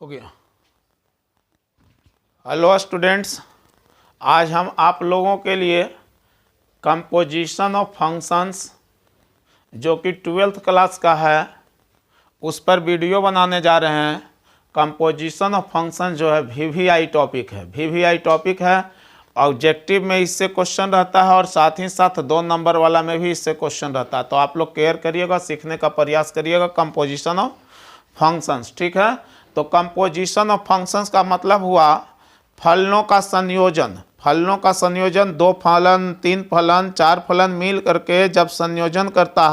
हो गया। Hello students, आज हम आप लोगों के लिए कंपोजिशन ऑफ फंक्शंस जो कि 12th क्लास का है उस पर वीडियो बनाने जा रहे हैं। कंपोजिशन ऑफ फंक्शन जो है वीवीआई टॉपिक है, वीवीआई टॉपिक है। ऑब्जेक्टिव में इससे क्वेश्चन रहता है और साथ ही साथ 2 नंबर वाला में भी इससे क्वेश्चन रहता है। तो आप लोग केयर करिएगा, सीखने का प्रयास करिएगा कंपोजिशन ऑफ फंक्शंस, ठीक है। तो कंपोजिशन ऑफ फंक्शंस का मतलब हुआ फलनों का संयोजन। फलनों का संयोजन 2 फलन, 3 फलन, 4 फलन मिल करके जब संयोजन करता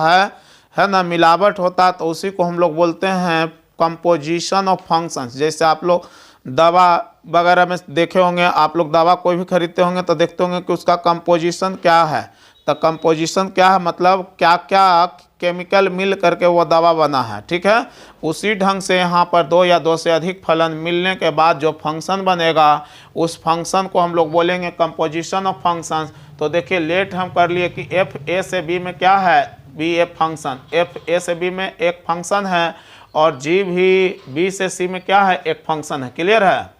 है ना, मिलावट होता है, तो उसी को हम लोग बोलते हैं कंपोजिशन ऑफ फंक्शंस। जैसे आप लोग दवा वगैरह में देखे होंगे, आप लोग दवा कोई भी खरीदते होंगे तो देखते होंगे कि उसका कंपोजिशन क्या है। तो कंपोजिशन क्या है, मतलब क्या क्या केमिकल मिल करके वो दवा बना है, ठीक है। उसी ढंग से यहाँ पर 2 या 2 से अधिक फलन मिलने के बाद जो फंक्शन बनेगा उस फंक्शन को हम लोग बोलेंगे कंपोजिशन ऑफ फंक्शंस। तो देखिए लेट हम कर लिए कि एफ ए से बी में क्या है, B A function. F A से बी में एक फंक्शन है और जी भी बी से सी में क्या है, एक फंक्शन है। क्लियर है,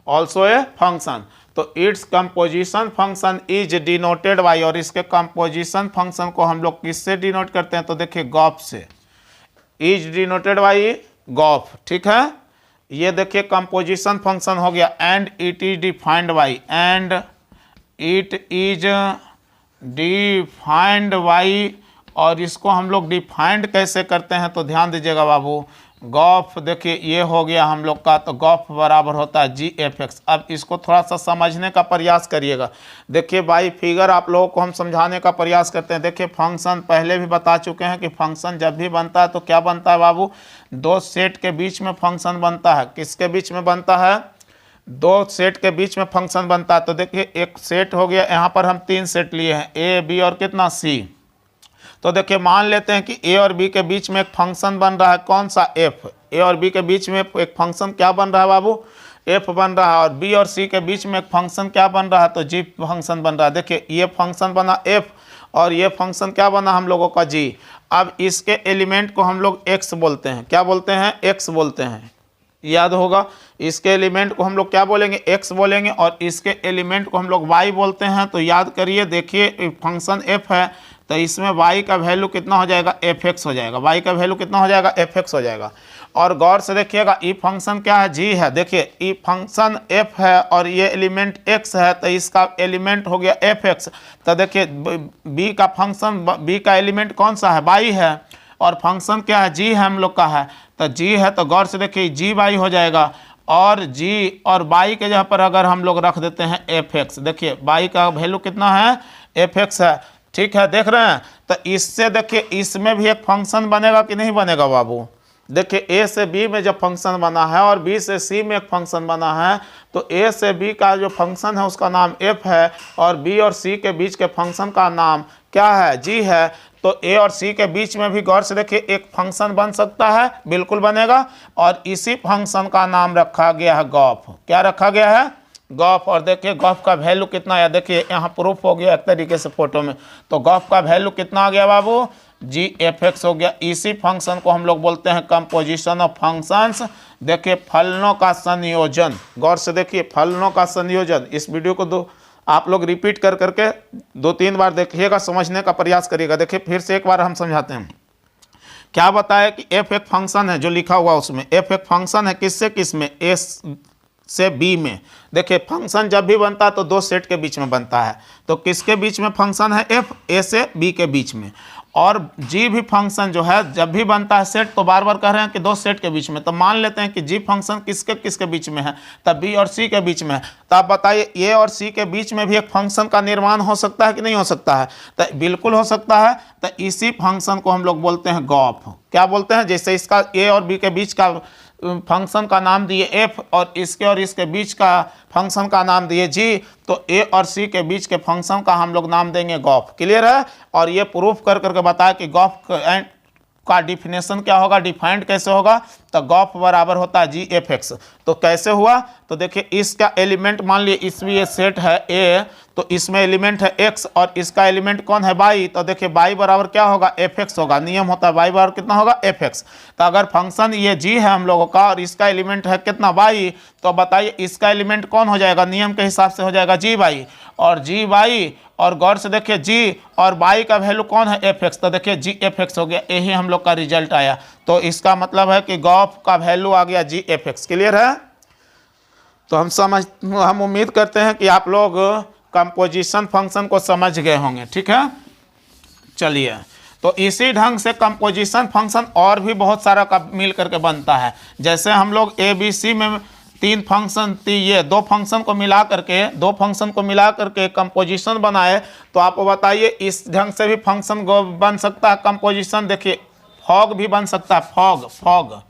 ऑल्सो ए फंक्शन। तो its composition function is denoted by, और इसके कंपोजिशन फंक्शन को हम लोग किससे डिनोट करते हैं, तो देखिए गॉफ से। इज डिनोटेड बाई गॉफ, ठीक है। ये देखिए कंपोजिशन फंक्शन हो गया। And it is defined by, and it is defined by, और इसको हम लोग डिफाइंड कैसे करते हैं तो ध्यान दीजिएगा बाबू। गॉफ देखिए ये हो गया हम लोग का, तो गॉफ बराबर होता है जी एफ एक्स। अब इसको थोड़ा सा समझने का प्रयास करिएगा। देखिए बाई फिगर आप लोगों को हम समझाने का प्रयास करते हैं। देखिए फंक्शन पहले भी बता चुके हैं कि फंक्शन जब भी बनता है तो क्या बनता है बाबू, 2 सेट के बीच में फंक्शन बनता है। किसके बीच में बनता है, 2 सेट के बीच में फंक्शन बनता है। तो देखिए एक सेट हो गया, यहाँ पर हम 3 सेट लिए हैं, ए बी और कितना सी। तो देखिए मान लेते हैं कि ए और बी के बीच में एक फंक्शन बन रहा है, कौन सा, एफ। ए और बी के बीच में एक फंक्शन क्या बन रहा है बाबू, एफ बन रहा है। और बी और सी के बीच में एक फंक्शन क्या बन रहा है, तो जी फंक्शन बन रहा है। देखिए ये फंक्शन बना एफ और ये फंक्शन क्या बना हम लोगों का, जी। अब इसके एलिमेंट को हम लोग एक्स बोलते हैं। क्या बोलते हैं, एक्स बोलते हैं, याद होगा। इसके एलिमेंट को हम लोग क्या बोलेंगे, एक्स बोलेंगे, और इसके एलिमेंट को हम लोग वाई बोलते हैं। तो याद करिए, देखिए फंक्शन एफ है तो इसमें y का वैल्यू कितना हो जाएगा, एफ एक्स हो जाएगा। y का वैल्यू कितना हो जाएगा, एफ एक्स हो जाएगा। और गौर से देखिएगा ई फंक्शन क्या है, जी है। देखिए ई फंक्शन एफ है और ये एलिमेंट x है, तो इसका एलिमेंट हो गया एफ एक्स। तो देखिए b का फंक्शन, b का एलिमेंट कौन सा है, y है, और फंक्शन क्या है, जी है हम लोग का है। तो जी है तो गौर से देखिए जी वाई हो जाएगा, और जी और वाई के जगह पर अगर हम लोग रख देते हैं एफ एक्स। देखिए वाई का वैल्यू कितना है, एफ एक्स है, ठीक है, देख रहे हैं। तो इससे देखिए इसमें भी एक फंक्शन बनेगा कि नहीं बनेगा बाबू। देखिए ए से बी में जब फंक्शन बना है और बी से सी में एक फंक्शन बना है, तो ए से बी का जो फंक्शन है उसका नाम एफ है, और बी और सी के बीच के फंक्शन का नाम क्या है, जी है। तो ए और सी के बीच में भी गौर से देखिए एक फंक्शन बन सकता है, बिल्कुल बनेगा, और इसी फंक्शन का नाम रखा गया है गॉफ। क्या रखा गया है, गॉफ। और देखिए गॉफ का वैल्यू कितना है, देखिए यहाँ प्रूफ हो गया एक तरीके से फोटो में। तो गॉफ का वैल्यू कितना आ गया बाबू, जी एफ एक्स हो गया। इसी फंक्शन को हम लोग बोलते हैं कंपोजिशन ऑफ फंक्शंस। देखिए फलनों का संयोजन, गौर से देखिए फलनों का संयोजन। इस वीडियो को आप लोग रिपीट कर करके 2-3 बार देखिएगा, समझने का प्रयास करिएगा। देखिए फिर से एक बार हम समझाते हैं। क्या बताया कि एफ एक फंक्शन है, जो लिखा हुआ उसमें एफ एक फंक्शन है, किससे किसमें, ए से बी में। देखिए फंक्शन जब भी बनता है तो 2 सेट के बीच में बनता है। तो किसके बीच में फंक्शन है, एफ, ए से बी के बीच में। और जी भी फंक्शन जो है जब भी बनता है सेट, तो बार बार कह रहे हैं कि 2 सेट के बीच में। तो मान लेते हैं कि जी फंक्शन किसके किसके बीच में है, तब बी और सी के बीच में है। तो आप बताइए ए और सी के बीच में भी एक फंक्शन का निर्माण हो सकता है कि नहीं हो सकता है, तो बिल्कुल हो सकता है। तो इसी फंक्शन को हम लोग बोलते हैं गॉफ। क्या बोलते हैं, जैसे इसका ए और बी के बीच का फंक्शन का नाम दिए एफ, और इसके बीच का फंक्शन का नाम दिए जी, तो ए और सी के बीच के फंक्शन का हम लोग नाम देंगे गॉफ। क्लियर है। और ये प्रूफ कर करके बताया कि गॉफ का डिफिनेशन क्या होगा, डिफाइंड कैसे होगा। तो गॉफ बराबर होता है जी एफ एक्स। तो कैसे हुआ, तो देखिए इसका एलिमेंट मान लिए इसमें ये सेट है ए, तो इसमें एलिमेंट है एक्स और इसका एलिमेंट कौन है वाई, तो देखिए वाई बराबर क्या होगा, एफ एक्स होगा। नियम होता है वाई बराबर कितना होगा, एफ एक्स। तो अगर फंक्शन ये जी है हम लोगों का और इसका एलिमेंट है कितना वाई, तो बताइए इसका एलिमेंट कौन हो जाएगा, नियम के हिसाब से हो जाएगा जी वाई। और जी वाई और गौर से देखिए जी और वाई का वैल्यू कौन है, एफ एक्स। तो देखिए जी एफ एक्स हो गया, यही हम लोग का रिजल्ट आया। तो इसका मतलब है कि गॉफ का वैल्यू आ गया जी एफ एक्स। क्लियर है। तो हम उम्मीद करते हैं कि आप लोग कंपोजिशन फंक्शन को समझ गए होंगे। ठीक है, चलिए। तो इसी ढंग से कंपोजिशन फंक्शन और भी बहुत सारा का मिल करके बनता है। जैसे हम लोग ए बी सी में तीन फंक्शन ये दो फंक्शन को मिला करके कंपोजिशन बनाए, तो आप बताइए इस ढंग से भी फंक्शन बन सकता है कंपोजिशन। देखिए फॉग भी बन सकता है, फॉग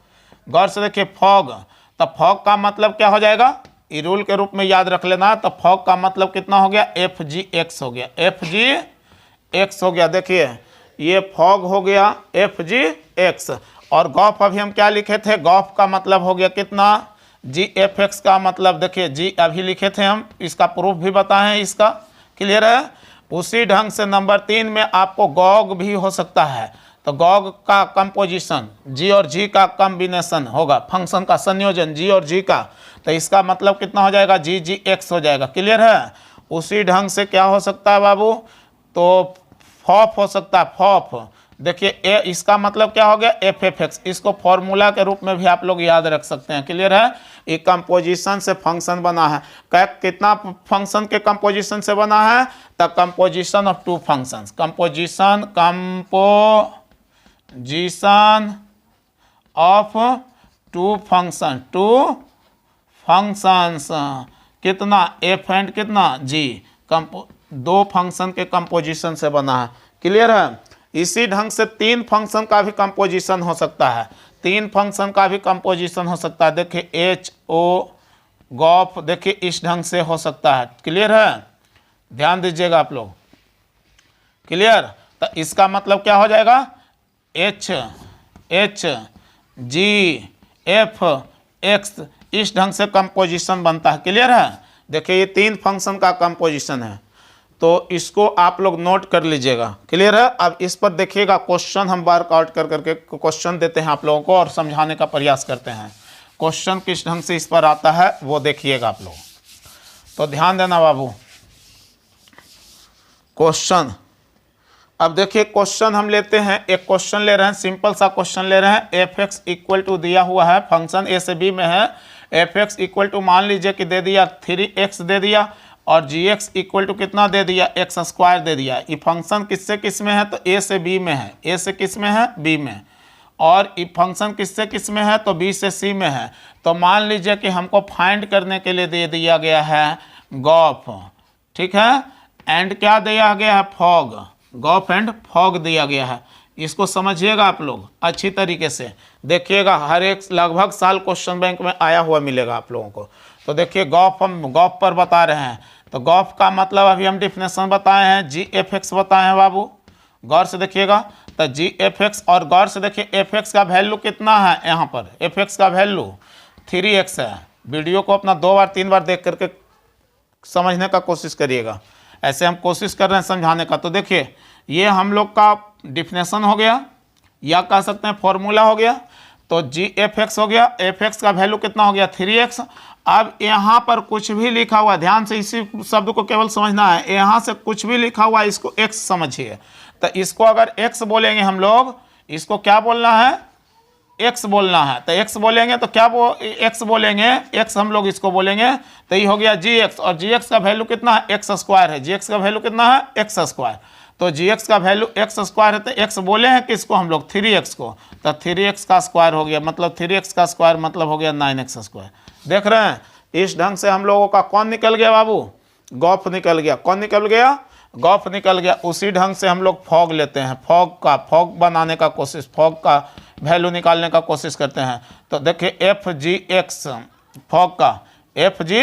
गौर से देखिए फॉग। तो फॉग का मतलब क्या हो जाएगा, ई रूल के रूप में याद रख लेना। तो फॉग का मतलब कितना हो गया, एफ जी एक्स हो गया, एफ जी एक्स हो गया। देखिए ये फॉग हो गया एफ जी एक्स। और गॉफ अभी हम क्या लिखे थे, गॉफ का मतलब हो गया कितना, जी एफ एक्स का मतलब देखिए जी अभी लिखे थे हम, इसका प्रूफ भी बताएं इसका। क्लियर है। उसी ढंग से नंबर 3 में आपको गॉग भी हो सकता है। तो गॉग का कंपोजिशन जी और जी का कॉम्बिनेशन होगा, फंक्शन का संयोजन जी और जी का। तो इसका मतलब कितना हो जाएगा, जी जी एक्स हो जाएगा। क्लियर है। उसी ढंग से क्या हो सकता है बाबू, तो फॉफ हो सकता है, फॉफ। देखिए ए इसका मतलब क्या हो गया, एफ एफ एक्स। इसको फॉर्मूला के रूप में भी आप लोग याद रख सकते हैं। क्लियर है। ये कंपोजिशन से फंक्शन बना है। कितना फंक्शन के कंपोजिशन से बना है, the composition of two functions, composition of two functions कितना, एफ एंड कितना जी, दो फंक्शन के कंपोजिशन से बना है। क्लियर है। इसी ढंग से 3 फंक्शन का भी कंपोजिशन हो सकता है, 3 फंक्शन का भी कंपोजिशन हो सकता है। देखिए एच ओ गॉफ, देखिए इस ढंग से हो सकता है। क्लियर है, ध्यान दीजिएगा आप लोग। क्लियर। तो इसका मतलब क्या हो जाएगा, एच जी एफ एक्स, इस ढंग से कंपोजिशन बनता है। क्लियर है। देखिए ये 3 फंक्शन का कंपोजिशन है, तो इसको आप लोग नोट कर लीजिएगा। क्लियर है। अब इस पर देखिएगा क्वेश्चन हम वर्कआउट कर करके क्वेश्चन देते हैं आप लोगों को और समझाने का प्रयास करते हैं। क्वेश्चन किस ढंग से इस पर आता है वो देखिएगा आप लोग। तो ध्यान देना बाबू। क्वेश्चन, अब देखिए क्वेश्चन हम लेते हैं, एक क्वेश्चन ले रहे हैं, सिंपल सा क्वेश्चन ले रहे हैं। एफ एक्स इक्वल टू दिया हुआ है, फंक्शन ए से बी में है। एफ एक्स इक्वल टू मान लीजिए कि दे दिया 3x दे दिया, और जी एक्स इक्वल टू कितना दे दिया, एक्स स्क्वायर दे दिया। ये फंक्शन किससे किस में है, तो ए से बी में है। ए से किस में है, बी में। और ये फंक्शन किससे किस में है, तो बी से सी में है। तो मान लीजिए कि हमको फाइंड करने के लिए दे दिया गया है गॉफ, ठीक है, एंड क्या दिया गया है, फॉग। गॉफ एंड फॉग दिया गया है। इसको समझिएगा आप लोग अच्छी तरीके से, देखिएगा हर एक लगभग साल क्वेश्चन बैंक में आया हुआ मिलेगा आप लोगों को। तो देखिए गॉफ हम गॉफ पर बता रहे हैं, तो गॉफ का मतलब अभी हम डिफिनेशन बताए हैं, जी एफ एक्स बताए हैं बाबू। गौर से देखिएगा, तो जी एफ एक्स, और गौर से देखिए एफ एक्स का वैल्यू कितना है, यहाँ पर एफ एक्स का वैल्यू 3x है। वीडियो को अपना 2 बार 3 बार देख करके समझने का कोशिश करिएगा, ऐसे हम कोशिश कर रहे हैं समझाने का। तो देखिए ये हम लोग का डिफिनेशन हो गया, या कह सकते हैं फॉर्मूला हो गया। तो जी एफ एक्स हो गया, एफ एक्स का वैल्यू कितना हो गया 3x। अब यहाँ पर कुछ भी लिखा हुआ, ध्यान से इसी शब्द को केवल समझना है, यहाँ से कुछ भी लिखा हुआ इसको x समझिए। तो इसको अगर x बोलेंगे हम लोग, इसको क्या बोलना है, x बोलना है। तो x बोलेंगे तो क्या x बोलेंगे, x हम लोग इसको बोलेंगे। तो ये हो गया gx, और gx का वैल्यू कितना है, x स्क्वायर है। gx का वैल्यू कितना है, x स्क्वायर। तो gx का वैल्यू x स्क्वायर है, तो x बोले हैं किसको हम लोग, 3x को। तो 3x का स्क्वायर हो गया, मतलब 3x का स्क्वायर मतलब हो गया 9x स्क्वायर। देख रहे हैं, इस ढंग से हम लोगों का कौन निकल गया बाबू, गॉफ निकल गया। कौन निकल गया, गॉफ निकल गया। उसी ढंग से हम लोग फॉग लेते हैं, फॉग बनाने का कोशिश, फॉग का वैल्यू निकालने का कोशिश करते हैं। तो देखिए एफ जी एक्स, फॉग का एफ जी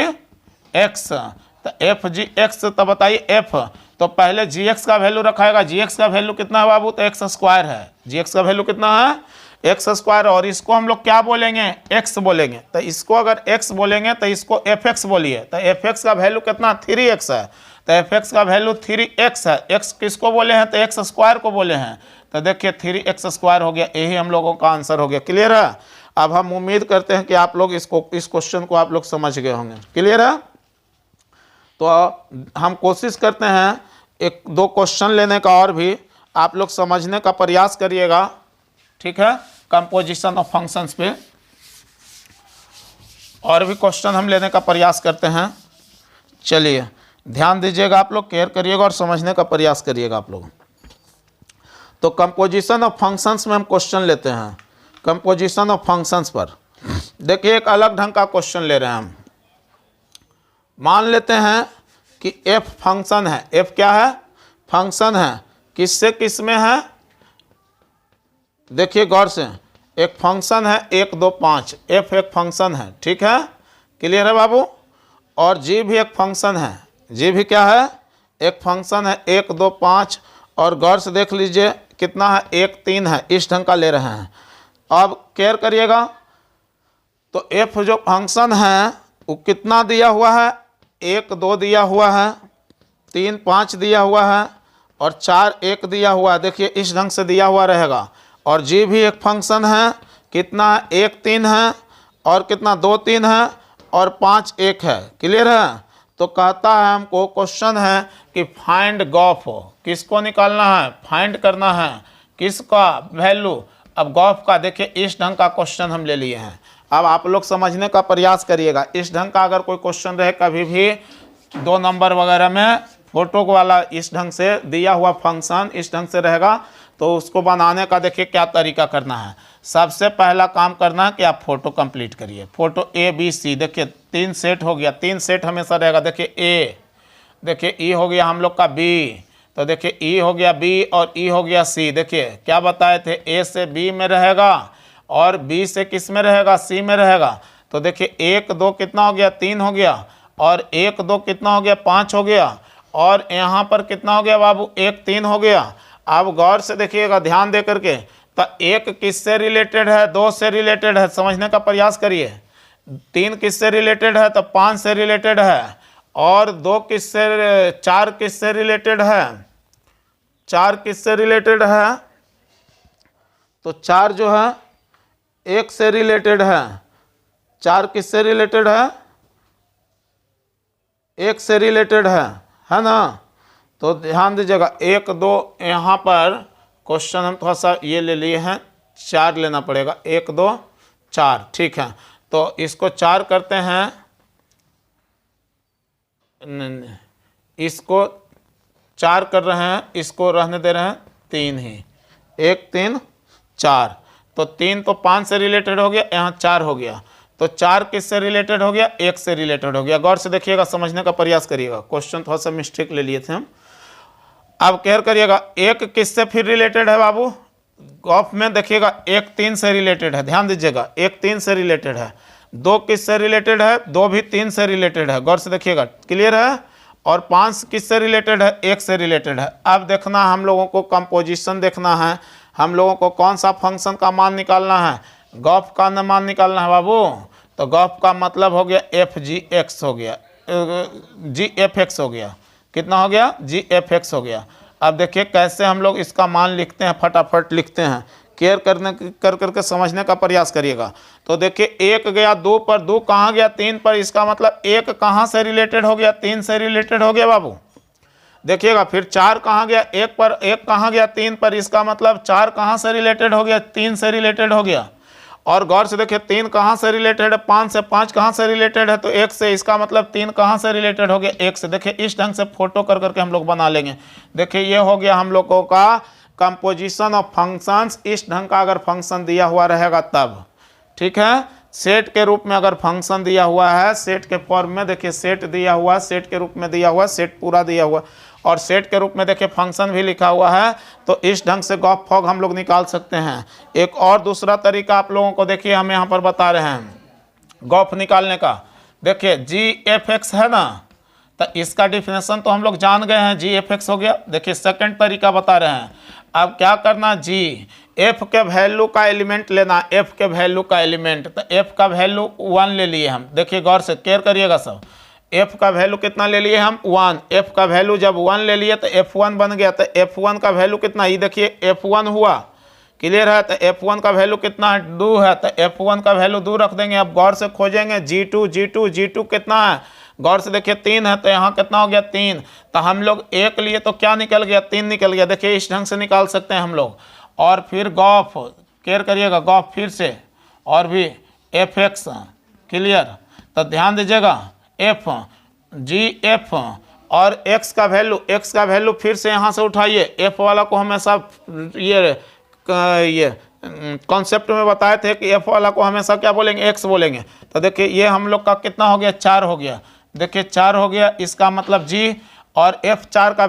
एक्स, तो एफ जी एक्स, तो बताइए एफ, तो पहले जी एक्स का वैल्यू रखाएगा। जी एक्स का वैल्यू कितना है बाबू, तो एक्स स्क्वायर है। जी एक्स का वैल्यू कितना है, एक्स स्क्वायर, और इसको हम लोग क्या बोलेंगे, एक्स बोलेंगे। तो इसको अगर एक्स बोलेंगे तो इसको एफ एक्स बोलिए। तो एफ एक्स का वैल्यू कितना, 3x है। तो एफ एक्स का वैल्यू 3x है। एक्स किसको बोले हैं, तो एक्स स्क्वायर को बोले हैं। तो देखिए 3x स्क्वायर हो गया, यही हम लोगों का आंसर हो गया। क्लियर है। अब हम उम्मीद करते हैं कि आप लोग इस क्वेश्चन को आप लोग समझ गए होंगे। क्लियर है। तो हम कोशिश करते हैं एक दो क्वेश्चन लेने का, और भी आप लोग समझने का प्रयास करिएगा। ठीक है, कंपोजिशन ऑफ फंक्शंस पे और भी क्वेश्चन हम लेने का प्रयास करते हैं। चलिए ध्यान दीजिएगा, आप लोग केयर करिएगा और समझने का प्रयास करिएगा आप लोग। तो कंपोजिशन ऑफ फंक्शंस में हम क्वेश्चन लेते हैं। कंपोजिशन ऑफ फंक्शंस पर देखिए एक अलग ढंग का क्वेश्चन ले रहे हैं हम। मान लेते हैं कि एफ फंक्शन है। एफ क्या है, फंक्शन है। किससे किस में है, देखिए गौर से, एक फंक्शन है 1 2 5। एफ एक फंक्शन है, ठीक है, क्लियर है बाबू। और जी भी एक फंक्शन है। जी भी क्या है, एक फंक्शन है 1 2 5। और गौर से देख लीजिए कितना है, 1 3 है। इस ढंग का ले रहे हैं। अब केयर करिएगा, तो एफ जो फंक्शन है वो कितना दिया हुआ है, 1 2 दिया हुआ है, 3 5 दिया हुआ है, और 4 1 दिया हुआ है। देखिए इस ढंग से दिया हुआ रहेगा। और जी भी एक फंक्शन है, कितना है, 1 3 है, और कितना 2 3 है, और 5 1 है। क्लियर है। तो कहता है हमको, क्वेश्चन है कि फाइंड गॉफ, किसको निकालना है, फाइंड करना है, किसका वैल्यू। अब गॉफ का देखिए इस ढंग का क्वेश्चन हम ले लिए हैं। अब आप लोग समझने का प्रयास करिएगा। इस ढंग का अगर कोई क्वेश्चन रहे कभी भी 2 नंबर वगैरह में, फोटो वाला इस ढंग से दिया हुआ फंक्शन इस ढंग से रहेगा, तो उसको बनाने का देखिए क्या तरीका करना है। सबसे पहला काम करना है कि आप फोटो कंप्लीट करिए। फोटो ए बी सी, देखिए 3 सेट हो गया। 3 सेट हमेशा रहेगा। देखिए ए, देखिए ई हो गया हम लोग का बी, तो देखिए ई हो गया बी, और ई हो गया सी। देखिए क्या बताए थे, ए से बी में रहेगा, और बी से किस में रहेगा, सी में रहेगा। तो देखिए 1 2 कितना हो गया, 3 हो गया, और 1 2 कितना हो गया, 5 हो गया, और यहाँ पर कितना हो गया बाबू, 1 3 हो गया। अब गौर से देखिएगा, ध्यान दे करके, तो 1 किससे रिलेटेड है, 2 से रिलेटेड है, समझने का प्रयास करिए। 3 किससे रिलेटेड है, तो 5 से रिलेटेड है, और 2 किससे, 4 किससे रिलेटेड है, 4 किससे रिलेटेड है, तो 4 जो है 1 से रिलेटेड है। 4 किससे रिलेटेड है, 1 से रिलेटेड है ना। तो ध्यान दीजिएगा, 1 2 यहाँ पर क्वेश्चन हम थोड़ा सा ये ले लिए हैं, 4 लेना पड़ेगा, 1 2 4, ठीक है। तो इसको 4 करते हैं, इसको 4 कर रहे हैं, इसको रहने दे रहे हैं 3 ही, 1 3 4। तो 3 तो 5 से रिलेटेड हो गया, यहाँ 4 हो गया। तो 4 किससे रिलेटेड हो गया, 1 से रिलेटेड हो गया। गौर से देखिएगा, समझने का प्रयास करिएगा। क्वेश्चन थोड़ा सा मिस्टेक ले लिए थे हम। अब केयर करिएगा, 1 किससे फिर रिलेटेड है बाबू, गॉफ में देखिएगा 1 3 से रिलेटेड है। ध्यान दीजिएगा, 1 3 से रिलेटेड है। 2 किससे रिलेटेड है, 2 भी 3 से रिलेटेड है। गौर से देखिएगा, क्लियर है। और 5 किससे रिलेटेड है, 1 से रिलेटेड है। अब देखना हम लोगों को कंपोजिशन देखना है, हम लोगों को कौन सा फंक्शन का मान निकालना है, गॉफ का मान निकालना है बाबू। तो गॉफ का मतलब हो गया एफ जी एक्स हो गया, जी एफ एक्स हो गया। कितना हो गया, जी एफ एक्स हो गया। अब देखिए कैसे हम लोग इसका मान लिखते हैं, फटाफट लिखते हैं। केयर करके समझने का प्रयास करिएगा। तो देखिए 1 गया 2 पर, 2 कहाँ गया, 3 पर। इसका मतलब 1 कहाँ से रिलेटेड हो गया, 3 से रिलेटेड हो गया बाबू। देखिएगा फिर 4 कहाँ गया, 1 पर, 1 कहाँ गया, 3 पर। इसका मतलब 4 कहाँ से रिलेटेड हो गया, 3 से रिलेटेड हो गया। और गौर से देखिए 3 कहाँ से रिलेटेड है, 5 से। 5 कहाँ से रिलेटेड है, तो 1 से। इसका मतलब 3 कहाँ से रिलेटेड हो गया, 1 से। देखिए इस ढंग से फोटो करके हम लोग बना लेंगे। देखिए ये हो गया हम लोगों का कंपोजिशन ऑफ फंक्शंस। इस ढंग का अगर फंक्शन दिया हुआ रहेगा तब, ठीक है। सेट के रूप में अगर फंक्शन दिया हुआ है, सेट के फॉर्म में, देखिए सेट दिया हुआ, सेट के रूप में दिया हुआ, सेट पूरा दिया हुआ, और सेट के रूप में देखिए फंक्शन भी लिखा हुआ है। तो इस ढंग से गॉफ फॉग हम लोग निकाल सकते हैं। एक और दूसरा तरीका आप लोगों को देखिए हम यहाँ पर बता रहे हैं गॉफ निकालने का। देखिए जी एफ एक्स है ना, तो इसका डिफिनेशन तो हम लोग जान गए हैं, जी एफ एक्स हो गया। देखिए सेकंड तरीका बता रहे हैं। अब क्या करना जी, एफ के वैल्यू का एलिमेंट लेना, एफ के वैल्यू का एलिमेंट। तो एफ का वैल्यू 1 ले लिए हम, देखिए गौर से केयर करिएगा सब। एफ का वैल्यू कितना ले लिए हम 1, एफ का वैल्यू जब 1 ले लिए तो F1 बन गया। तो F1 का वैल्यू कितना, ये देखिए F1 हुआ, क्लियर है। तो F1 का वैल्यू कितना है 2 है, तो F1 का वैल्यू 2 रख देंगे। अब गौर से खोजेंगे G2 कितना है, गौर से देखिए 3 है, तो यहाँ कितना हो गया 3। तो हम लोग एक लिए तो क्या निकल गया 3 निकल गया, देखिए इस ढंग से निकाल सकते हैं हम लोग। और फिर गॉफ, केयर करिएगा गॉफ फिर से, और भी Fx, क्लियर। तो ध्यान दीजिएगा एफ जी एफ और x का वैल्यू फिर से यहाँ से उठाइए। एफ वाला को हमेशा ये कॉन्सेप्ट में बताए थे कि एफ वाला को हमेशा क्या बोलेंगे, x बोलेंगे। तो देखिए ये हम लोग का कितना हो गया 4 हो गया, देखिए 4 हो गया, इसका मतलब g। और F4 का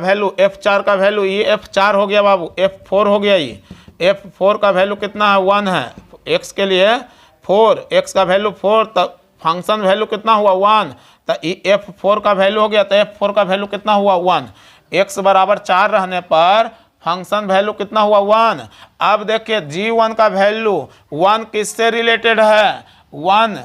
वैल्यू ये F4 हो गया बाबू, F4 हो गया। ये F4 का वैल्यू कितना है 1 है, x के लिए 4, x का वैल्यू 4, तब फंक्शन वैल्यू कितना हुआ 1। तो F4 का वैल्यू हो गया, तो F4 का वैल्यू कितना हुआ 1। x बराबर 4 रहने पर फंक्शन वैल्यू कितना हुआ 1। अब देखिए G1 का वैल्यू 1 किससे रिलेटेड है, 1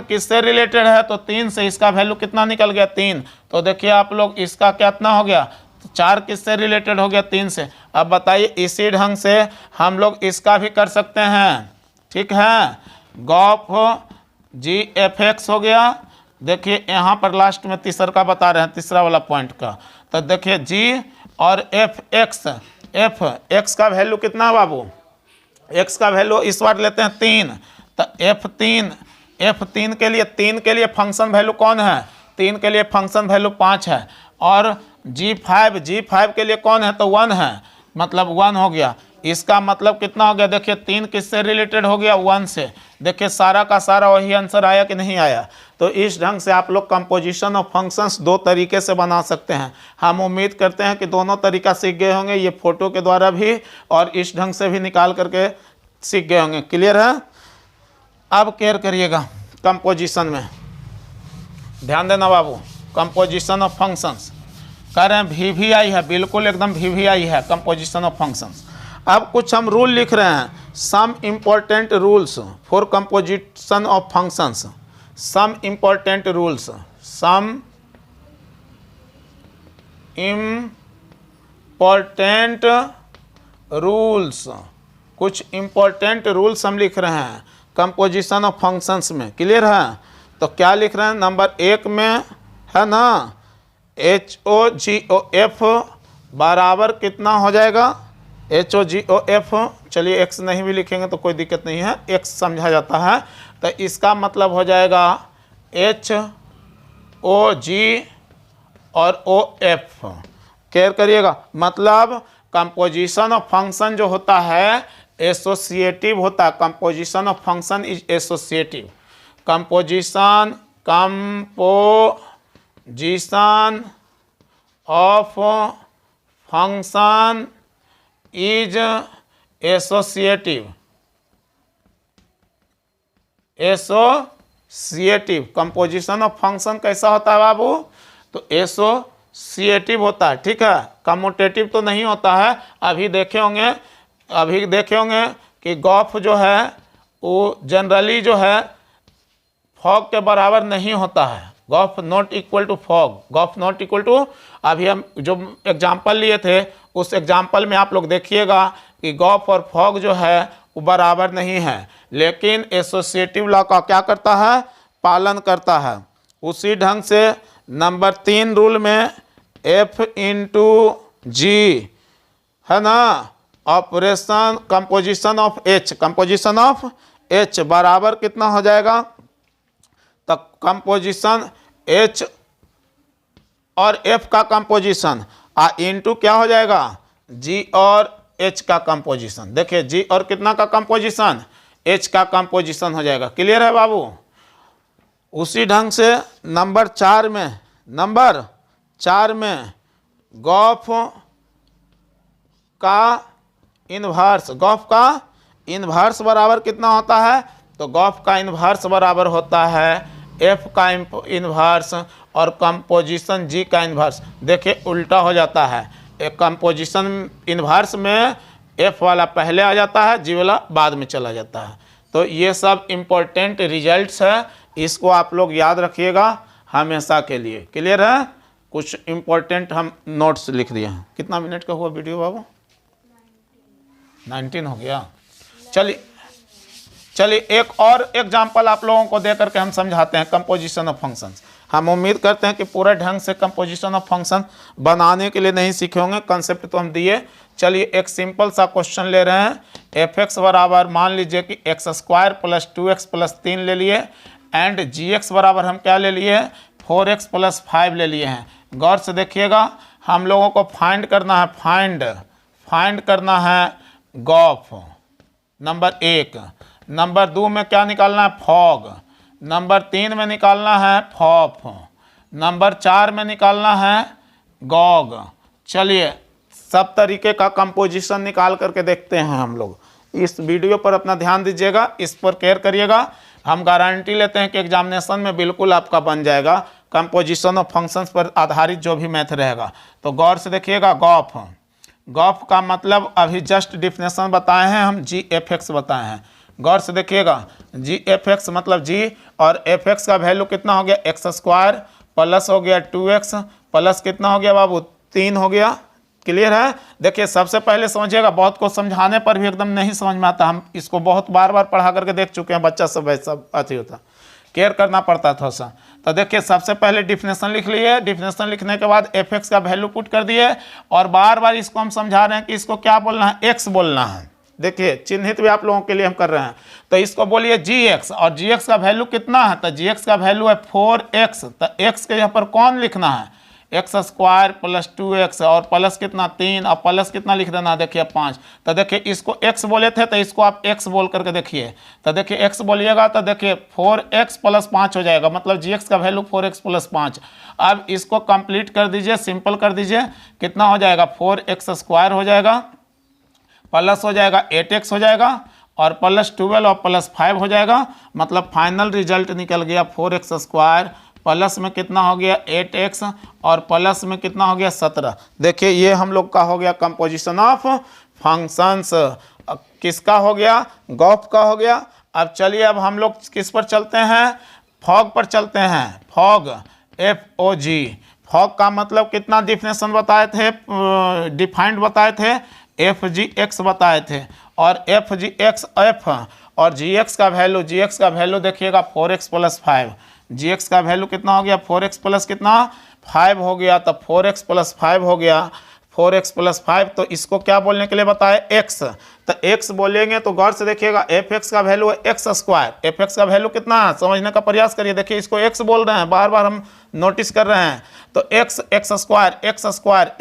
किससे रिलेटेड है, तो 3 से। इसका वैल्यू कितना निकल गया 3। तो देखिए आप लोग इसका कितना हो गया, 4 किससे रिलेटेड हो गया 3 से। अब बताइए इसी ढंग से हम लोग इसका भी कर सकते हैं, ठीक है। गॉफ GFX हो गया, देखिए यहाँ पर लास्ट में तीसरा का बता रहे हैं, तीसरा वाला पॉइंट का। तो देखिए G और X का वैल्यू कितना है बाबू, x का वैल्यू इस बार लेते हैं 3। तो F3 के लिए फंक्शन वैल्यू कौन है, 3 के लिए फंक्शन वैल्यू 5 है। और G5 के लिए कौन है, तो 1 है, मतलब 1 हो गया। इसका मतलब कितना हो गया, देखिए 3 किससे रिलेटेड हो गया 1 से। देखिए सारा का सारा वही आंसर आया कि नहीं आया। तो इस ढंग से आप लोग कंपोजिशन ऑफ फंक्शंस 2 तरीके से बना सकते हैं। हम उम्मीद करते हैं कि दोनों तरीका सीख गए होंगे, ये फोटो के द्वारा भी और इस ढंग से भी निकाल करके सीख गए होंगे, क्लियर है। अब केयर करिएगा कंपोजिशन में, ध्यान देना बाबू। कंपोजिशन ऑफ फंक्शंस कह रहे हैं VVI है, बिल्कुल एकदम VVI है कंपोजिशन ऑफ फंक्शंस। अब कुछ हम रूल लिख रहे हैं, some important rules for composition of functions. Some important rules, some important rules, कुछ इम्पोर्टेंट रूल्स हम लिख रहे हैं कंपोजिशन ऑफ फंक्शंस में, क्लियर है। तो क्या लिख रहे हैं, नंबर 1 में है ना HOGOF बराबर कितना हो जाएगा, HOGOF, चलिए x नहीं भी लिखेंगे तो कोई दिक्कत नहीं है, x समझा जाता है। तो इसका मतलब हो जाएगा HOG और OF, केयर करिएगा। मतलब कंपोजिशन ऑफ फंक्शन जो होता है एसोसिएटिव होता है, composition of function is associative. Composition of function is associative. Composition of function कैसा होता है बाबू, तो एसोसिएटिव होता है, ठीक है, कम्यूटेटिव तो नहीं होता है। अभी देखे होंगे कि गॉफ जो है वो जनरली जो है फॉग के बराबर नहीं होता है, gof not equal to fog, gof not equal to. अभी हम जो एग्जाम्पल लिए थे उस एग्जाम्पल में आप लोग देखिएगा कि गॉफ और फॉग जो है वो बराबर नहीं है, लेकिन एसोसिएटिव लॉ का क्या करता है, पालन करता है। उसी ढंग से नंबर 3 रूल में F इंटू जी है ना, ऑपरेशन कंपोजिशन ऑफ H बराबर कितना हो जाएगा, तो कंपोजिशन H और F का कंपोजिशन इंटू क्या हो जाएगा, G और H का कंपोजिशन। देखिए G और कितना का कंपोजिशन, H का कंपोजिशन हो जाएगा, क्लियर है बाबू। उसी ढंग से नंबर 4 में गॉफ का इन्वर्स बराबर कितना होता है, तो गॉफ का इन्वर्स बराबर होता है F का इन्वर्स और कंपोजिशन G का इन्वर्स। देखिए उल्टा हो जाता है, कंपोजिशन इन्वर्स में एफ वाला पहले आ जाता है, जी वाला बाद में चला जाता है। तो ये सब इम्पोर्टेंट रिजल्ट्स है, इसको आप लोग याद रखिएगा हमेशा के लिए। क्लियर है? कुछ इम्पोर्टेंट हम नोट्स लिख दिए हैं। कितना मिनट का हुआ वीडियो बाबू? 19 हो गया। चलिए एक और एग्जाम्पल आप लोगों को दे करके हम समझाते हैं कंपोजिशन ऑफ फंक्शंस। हम उम्मीद करते हैं कि पूरे ढंग से कंपोजिशन ऑफ फंक्शन बनाने के लिए नहीं सीखे होंगे, कंसेप्ट तो हम दिए। चलिए एक सिंपल सा क्वेश्चन ले रहे हैं। एफ एक्स बराबर मान लीजिए कि x square plus 2x plus 3 ले लिए, एंड जी एक्स बराबर हम क्या ले लिए? 4x प्लस 5 ले लिए हैं। गौर से देखिएगा, हम लोगों को फाइंड करना है, फाइंड करना है गॉफ नंबर 1। नंबर 2 में क्या निकालना है? फॉग। नंबर 3 में निकालना है फॉफ। नंबर 4 में निकालना है गॉग। चलिए सब तरीके का कंपोजिशन निकाल करके देखते हैं हम लोग। इस वीडियो पर अपना ध्यान दीजिएगा, इस पर केयर करिएगा। हम गारंटी लेते हैं कि एग्जामिनेशन में बिल्कुल आपका बन जाएगा कंपोजिशन ऑफ फंक्शंस पर आधारित जो भी मैथ रहेगा। तो गौर से देखिएगा, गॉफ का मतलब अभी जस्ट डिफिनेशन बताए हैं हम, जी एफ एक्स बताए हैं। गौर से देखिएगा, जी एफ एक्स मतलब जी और एफ एक्स का वैल्यू कितना हो गया? एक्स स्क्वायर प्लस हो गया 2x प्लस कितना हो गया बाबू? 3 हो गया। क्लियर है? देखिए सबसे पहले समझिएगा, बहुत को समझाने पर भी एकदम नहीं समझ में आता। हम इसको बहुत बार पढ़ा करके देख चुके हैं, बच्चा सब वैसा अति होता, केयर करना पड़ता थोड़ा सा। तो देखिए सबसे पहले डिफिनेशन लिख लिए, डिफिनेशन लिखने के बाद एफ एक्स का वैल्यू पुट कर दिए, और बार इसको हम समझा रहे हैं कि इसको क्या बोलना है? एक्स बोलना है। देखिए चिन्हित भी आप लोगों के लिए हम कर रहे हैं। तो इसको बोलिए जी एक्स, और जी एक्स का वैल्यू कितना है? तो जी एक्स का वैल्यू है 4x। तो एक्स के यहाँ पर कौन लिखना है? एक्स स्क्वायर प्लस 2x, और प्लस कितना? 3, और प्लस कितना लिख देना? देखिए 5। तो देखिए इसको x बोले थे, तो इसको आप x बोल करके देखिए। तो देखिए x बोलिएगा तो देखिए 4x प्लस 5 हो जाएगा, मतलब जी एक्स का वैल्यू 4x प्लस 5। अब इसको कंप्लीट कर दीजिए, सिंपल कर दीजिए। कितना हो जाएगा? 4x स्क्वायर हो जाएगा, प्लस हो जाएगा 8x हो जाएगा, और प्लस 12 और प्लस 5 हो जाएगा। मतलब फाइनल रिजल्ट निकल गया 4x स्क्वायर प्लस में कितना हो गया? 8x, और प्लस में कितना हो गया? 17। देखिए ये हम लोग का हो गया कंपोजिशन ऑफ फंक्शंस। किसका हो गया? गॉफ का हो गया। अब चलिए अब हम लोग किस पर चलते हैं? फॉग पर चलते हैं। Fog FOG। फॉग का मतलब कितना डिफिनेशन बताए थे, डिफाइंड बताए थे? FGX बताए थे, और FGX F और GX का वैल्यू देखिएगा 4x प्लस 5। GX का वैल्यू कितना हो गया? 4x प्लस कितना? 5 हो गया। तो 4x प्लस 5 हो गया, 4x प्लस 5। तो इसको क्या बोलने के लिए बताया? x। तो x बोलेंगे तो गौर से देखिएगा, एफ एक्स का वैल्यू है एक्स स्क्वायर। एफ एक्स का वैल्यू कितना है? समझने का प्रयास करिए। देखिए इसको x बोल रहे हैं, बार हम नोटिस कर रहे हैं। तो एक्स स्क्वायर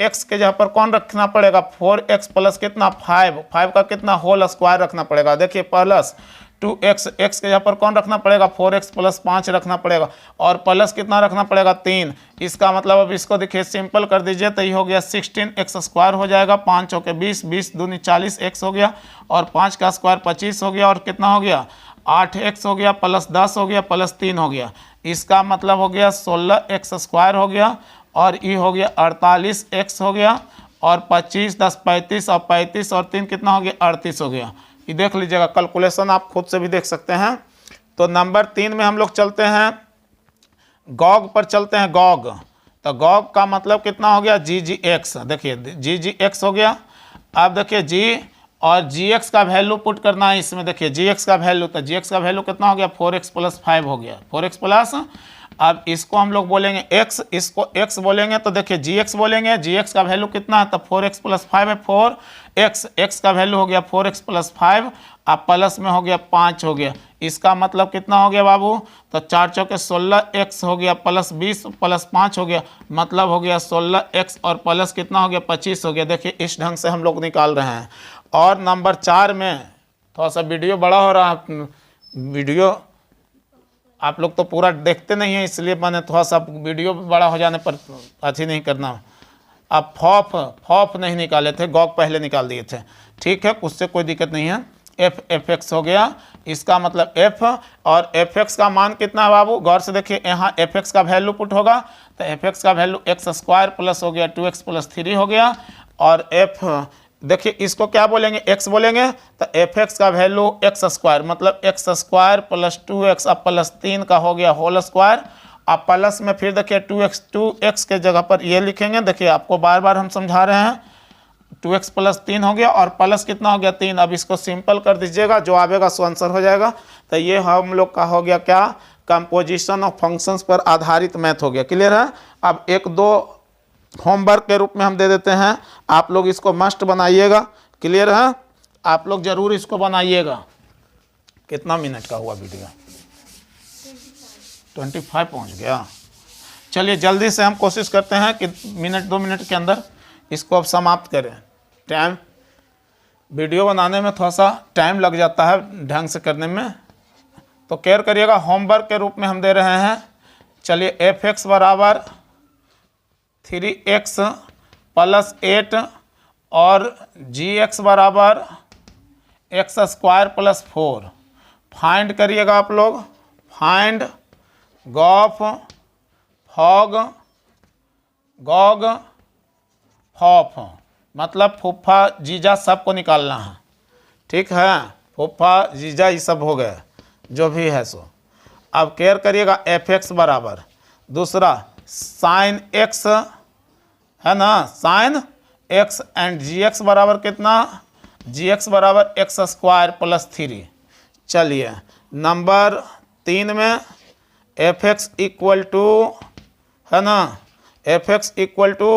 एक्स के जगह पर कौन रखना पड़ेगा? 4x प्लस कितना? 5 का कितना? होल स्क्वायर रखना पड़ेगा। देखिए प्लस 2x, एक्स के जगह पर कौन रखना पड़ेगा? 4x प्लस 5 रखना पड़ेगा, और प्लस कितना रखना पड़ेगा? 3। इसका मतलब अब इसको देखिए सिंपल कर दीजिए तो ये हो गया 16x स्क्वायर हो जाएगा। 5 चौके 20, 20 दूनी 40 x हो गया, और 5 का स्क्वायर 25 हो गया, और कितना हो गया? 8x हो गया, प्लस 10 हो गया, प्लस 3 हो गया। इसका मतलब हो गया 16x स्क्वायर हो गया, और ये हो गया 48x हो गया, और 25 10 35, और 35 और 3 कितना हो गया? 38 हो गया। ये देख लीजिएगा, कैलकुलेशन आप खुद से भी देख सकते हैं। तो नंबर 3 में हम लोग चलते हैं, गॉग पर चलते हैं। गॉग, तो गॉग का मतलब कितना हो गया? GGX। देखिए GGX हो गया। अब देखिए G और GX का वैल्यू पुट करना है इसमें। देखिए GX का वैल्यू, तो GX का वैल्यू कितना हो गया? 4x प्लस 5 हो गया, 4x प्लस। अब इसको हम लोग बोलेंगे x, इसको x बोलेंगे तो देखिए GX बोलेंगे। GX का वैल्यू कितना है? तो 4x प्लस 5 है, 4x, x का वैल्यू हो गया 4x प्लस 5, अब प्लस में हो गया 5 हो गया। इसका मतलब कितना हो गया बाबू? तो 4 चौके 16x हो गया, प्लस 20 प्लस 5 हो गया, मतलब हो गया 16x, और प्लस कितना हो गया? 25 हो गया। देखिए इस ढंग से हम लोग निकाल रहे हैं। और नंबर 4 में थोड़ा सा वीडियो बड़ा हो रहा है, वीडियो आप लोग तो पूरा देखते नहीं हैं, इसलिए मैंने थोड़ा सा वीडियो बड़ा हो जाने पर अच्छी नहीं करना। अब फॉफ नहीं निकाले थे, गॉग पहले निकाल दिए थे। ठीक है, उससे कोई दिक्कत नहीं है। एफ एक्स हो गया, इसका मतलब एफ, और एफ एक्स का मान कितना है बाबू? गौर से देखिए, यहाँ एफ एक्स का वैल्यू पुट होगा, तो एफ एक्स का वैल्यू एक्स स्क्वायर प्लस हो गया 2x प्लस 3 हो गया, और एफ देखिए इसको क्या बोलेंगे, एक्स बोलेंगे, तो एफ एक्स का वैल्यू एक्स स्क्वायर, मतलब एक्स स्क्वायर प्लस 2x, अब प्लस 3 का हो गया होल स्क्वायर। अब प्लस में फिर देखिए 2x के जगह पर ये लिखेंगे, देखिए आपको बार बार हम समझा रहे हैं, 2x प्लस 3 हो गया और प्लस कितना हो गया 3। अब इसको सिंपल कर दीजिएगा, जो आवेगा सो आंसर हो जाएगा। तो ये हम लोग का हो गया क्या, कंपोजिशन ऑफ फंक्शंस पर आधारित मैथ हो गया। क्लियर है। अब एक दो होमवर्क के रूप में हम दे देते हैं, आप लोग इसको मस्ट बनाइएगा। क्लियर है, आप लोग जरूर इसको बनाइएगा। कितना मिनट का हुआ वीडियो? 25 पहुंच गया। चलिए जल्दी से हम कोशिश करते हैं कि मिनट 2 मिनट के अंदर इसको अब समाप्त करें। टाइम वीडियो बनाने में थोड़ा सा टाइम लग जाता है ढंग से करने में, तो केयर करिएगा। होमवर्क के रूप में हम दे रहे हैं। चलिए एफ एक्स बराबर 3x प्लस 8 और जी एक्स बराबर एक्स स्क्वायर प्लस 4 फाइंड करिएगा आप लोग। फाइंड गॉफ फॉग गॉग फॉफ, मतलब फूफा जीजा सबको निकालना है। ठीक है, फूफा जीजा ये सब हो गए जो भी है सो। अब केयर करिएगा एफ एक्स बराबर दूसरा साइन एक्स है ना, sine X and G X बराबर कितना, जी एक्स बराबर एक्स स्क्वायर प्लस 3। चलिए नंबर 3 में एफ एक्स इक्वल टू है ना, F X equal to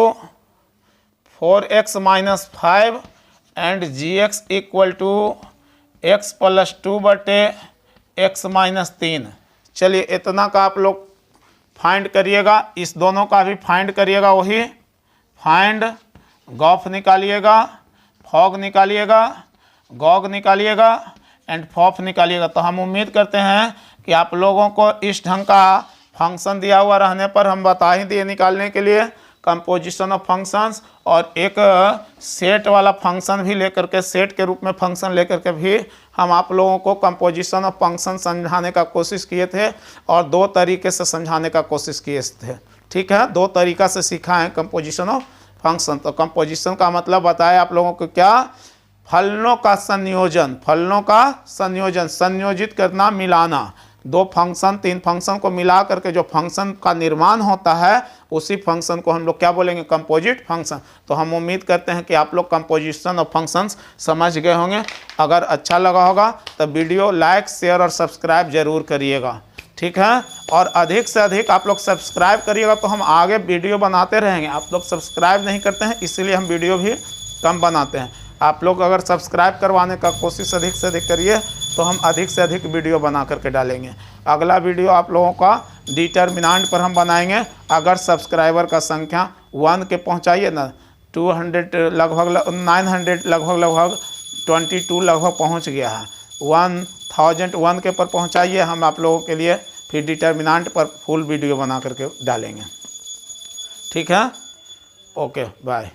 4x minus 5 and G X equal to X plus 2 बटे एक्स माइनस 3। चलिए इतना का आप लोग फाइंड करिएगा, इस दोनों का भी फाइंड करिएगा। वही फाइंड गॉफ निकालिएगा, फॉग निकालिएगा, गॉग निकालिएगा एंड फॉफ निकालिएगा। तो हम उम्मीद करते हैं कि आप लोगों को इस ढंग का फंक्शन दिया हुआ रहने पर हम बता ही दिए निकालने के लिए कंपोजिशन ऑफ फंक्शंस, और एक सेट वाला फंक्शन भी लेकर के, सेट के रूप में फंक्शन लेकर के भी हम आप लोगों को कंपोजिशन ऑफ फंक्शन समझाने का कोशिश किए थे, और 2 तरीके से समझाने का कोशिश किए थे। ठीक है, 2 तरीका से सीखा है कंपोजिशन ऑफ फंक्शन। तो कंपोजिशन का मतलब बताया आप लोगों को क्या, फलनों का संयोजन, फलनों का संयोजन, संयोजित करना, मिलाना। 2 फंक्शन 3 फंक्शन को मिला करके जो फंक्शन का निर्माण होता है उसी फंक्शन को हम लोग क्या बोलेंगे, कंपोजिट फंक्शन। तो हम उम्मीद करते हैं कि आप लोग कंपोजिशन ऑफ फंक्शंस समझ गए होंगे। अगर अच्छा लगा होगा तो वीडियो लाइक शेयर और सब्सक्राइब जरूर करिएगा। ठीक है, और अधिक से अधिक आप लोग सब्सक्राइब करिएगा तो हम आगे वीडियो बनाते रहेंगे। आप लोग सब्सक्राइब नहीं करते हैं इसीलिए हम वीडियो भी कम बनाते हैं। आप लोग अगर सब्सक्राइब करवाने का कोशिश अधिक से अधिक करिए तो हम अधिक से अधिक वीडियो बना करके डालेंगे। अगला वीडियो आप लोगों का डिटर्मिनेंट पर हम बनाएंगे। अगर सब्सक्राइबर का संख्या 1 के पहुंचाइए ना, 200 लगभग 900 लगभग 22 लगभग पहुंच गया है, 1001 के पर पहुंचाइए, हम आप लोगों के लिए फिर डिटर्मिनेंट पर फुल वीडियो बना करके डालेंगे। ठीक है, ओके बाय।